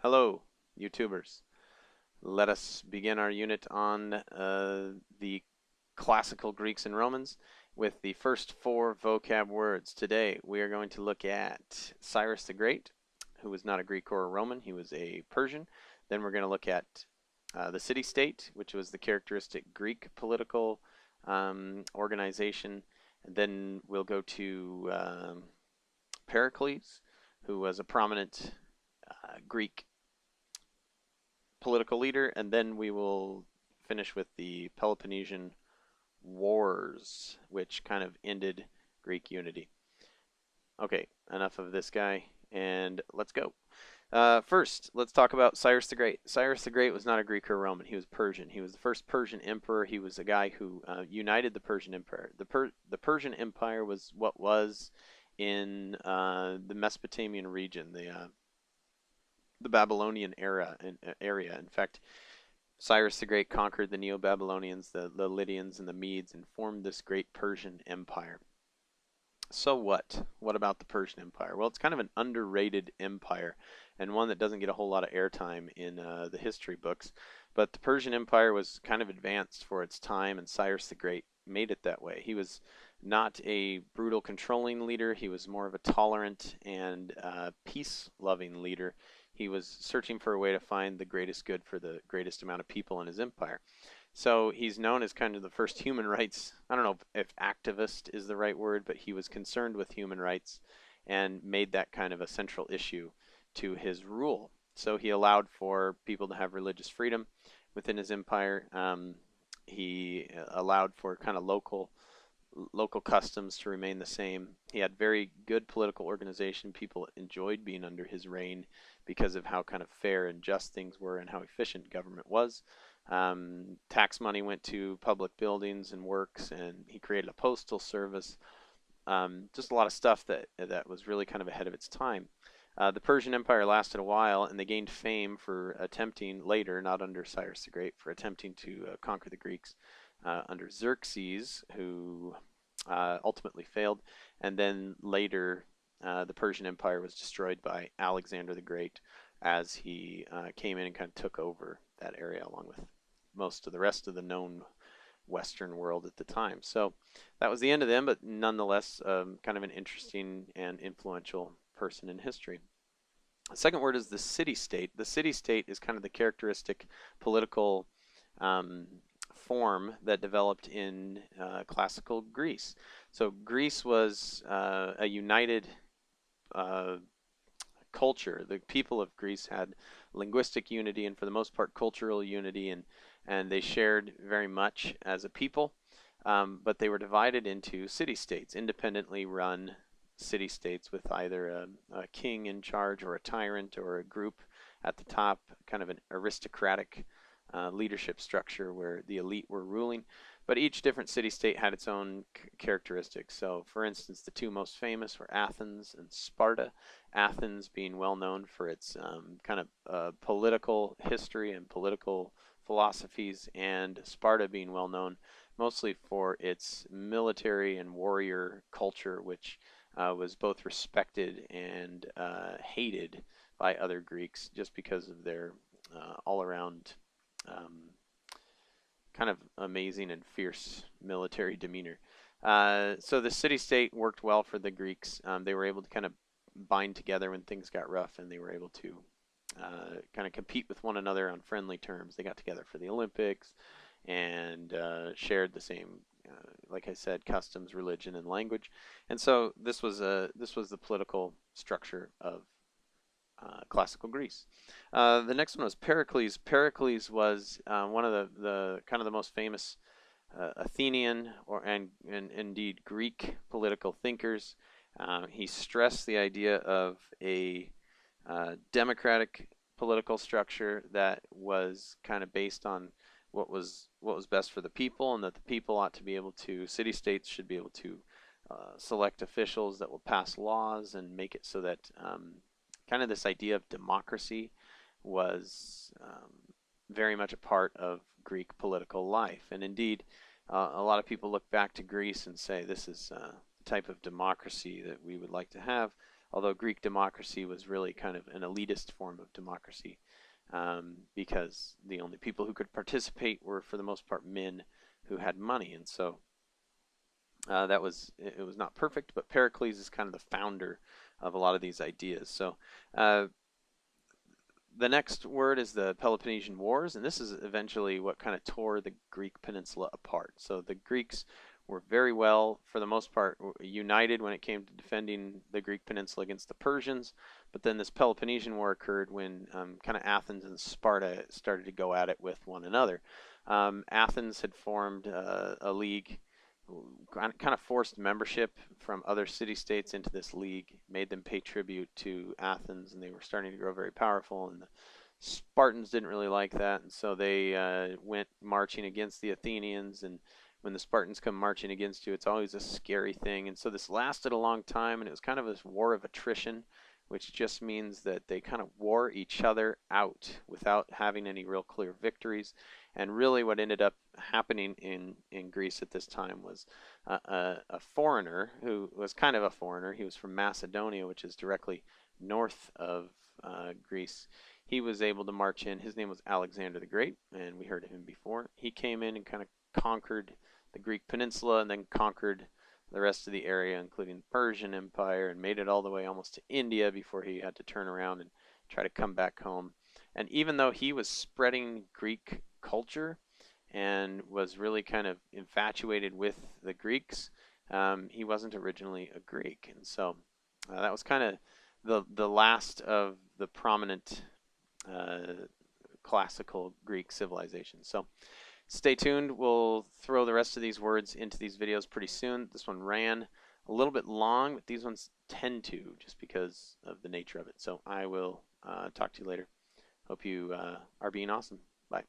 Hello, YouTubers. Let us begin our unit on the classical Greeks and Romans with the first four vocab words. Today we are going to look at Cyrus the Great, who was not a Greek or a Roman, he was a Persian. Then we're going to look at the city-state, which was the characteristic Greek political organization. And then we'll go to Pericles, who was a prominent Greek political leader, and then we will finish with the Peloponnesian Wars, which kind of ended Greek unity. Okay, enough of this guy, and let's go. First, let's talk about Cyrus the Great. Cyrus the Great was not a Greek or Roman. He was Persian. He was the first Persian emperor. He was a guy who united the Persian Empire. The Persian Empire was what was in the Mesopotamian region, the Babylonian area. In fact, Cyrus the Great conquered the Neo-Babylonians, the Lydians, and the Medes, and formed this great Persian Empire. So what? What about the Persian Empire? Well, it's kind of an underrated empire, and one that doesn't get a whole lot of airtime in the history books. But the Persian Empire was kind of advanced for its time, and Cyrus the Great made it that way. He was not a brutal, controlling leader. He was more of a tolerant and peace-loving leader. He was searching for a way to find the greatest good for the greatest amount of people in his empire. So he's known as kind of the first human rights, I don't know if activist is the right word, but he was concerned with human rights and made that kind of a central issue to his rule. So he allowed for people to have religious freedom within his empire. He allowed for kind of local customs to remain the same. He had very good political organization. People enjoyed being under his reign because of how kind of fair and just things were and how efficient government was. Tax money went to public buildings and works, and he created a postal service. Just a lot of stuff that was really kind of ahead of its time. The Persian Empire lasted a while, and they gained fame for attempting later, not under Cyrus the Great, for attempting to conquer the Greeks under Xerxes, who ultimately failed, and then later the Persian Empire was destroyed by Alexander the Great as he came in and kind of took over that area along with most of the rest of the known Western world at the time. So that was the end of them, but nonetheless kind of an interesting and influential person in history. The second word is the city-state. The city-state is kind of the characteristic political form that developed in classical Greece. So Greece was a united culture. The people of Greece had linguistic unity and for the most part cultural unity, and they shared very much as a people, but they were divided into city-states, independently run city-states with either a king in charge or a tyrant or a group at the top, kind of an aristocratic leadership structure where the elite were ruling, but each different city-state had its own characteristics. So, for instance, the two most famous were Athens and Sparta. Athens being well known for its kind of political history and political philosophies, and Sparta being well known mostly for its military and warrior culture, which was both respected and hated by other Greeks just because of their all-around kind of amazing and fierce military demeanor. So the city-state worked well for the Greeks. They were able to kind of bind together when things got rough, and they were able to kind of compete with one another on friendly terms. They got together for the Olympics and shared the same, like I said, customs, religion, and language. And so this was the political structure of classical Greece. The next one was Pericles. Pericles was one of the kind of the most famous Athenian and indeed Greek political thinkers. He stressed the idea of a democratic political structure that was kind of based on what was best for the people, and that the people ought to be able to, city-states should be able to select officials that will pass laws and make it so that kind of this idea of democracy was very much a part of Greek political life. And indeed, a lot of people look back to Greece and say this is the type of democracy that we would like to have. although Greek democracy was really kind of an elitist form of democracy, because the only people who could participate were, for the most part, men who had money. And so it was not perfect, but Pericles is kind of the founder of a lot of these ideas. So uh, the next word is the Peloponnesian Wars, and this is eventually what kind of tore the Greek peninsula apart. So the Greeks were very well, for the most part, united when it came to defending the Greek peninsula against the Persians. But then this Peloponnesian War occurred when kind of Athens and Sparta started to go at it with one another. Athens had formed a league, kind of forced membership from other city-states into this league, made them pay tribute to Athens, and they were starting to grow very powerful. And the Spartans didn't really like that, and so they went marching against the Athenians. And when the Spartans come marching against you, it's always a scary thing. And so this lasted a long time, and it was kind of this war of attrition, which just means that they kind of wore each other out without having any real clear victories. And really what ended up happening in Greece at this time was a foreigner who was kind of a foreigner. He was from Macedonia, which is directly north of Greece. He was able to march in. His name was Alexander the Great, and we heard of him before. He came in and kind of conquered the Greek peninsula and then conquered the rest of the area, including the Persian Empire, and made it all the way almost to India before he had to turn around and try to come back home. And even though he was spreading Greek culture and was really kind of infatuated with the Greeks, he wasn't originally a Greek. And so that was kind of the last of the prominent classical Greek civilization. So stay tuned. We'll throw the rest of these words into these videos pretty soon. This one ran a little bit long, but these ones tend to, just because of the nature of it. So I will talk to you later. Hope you are being awesome. Bye.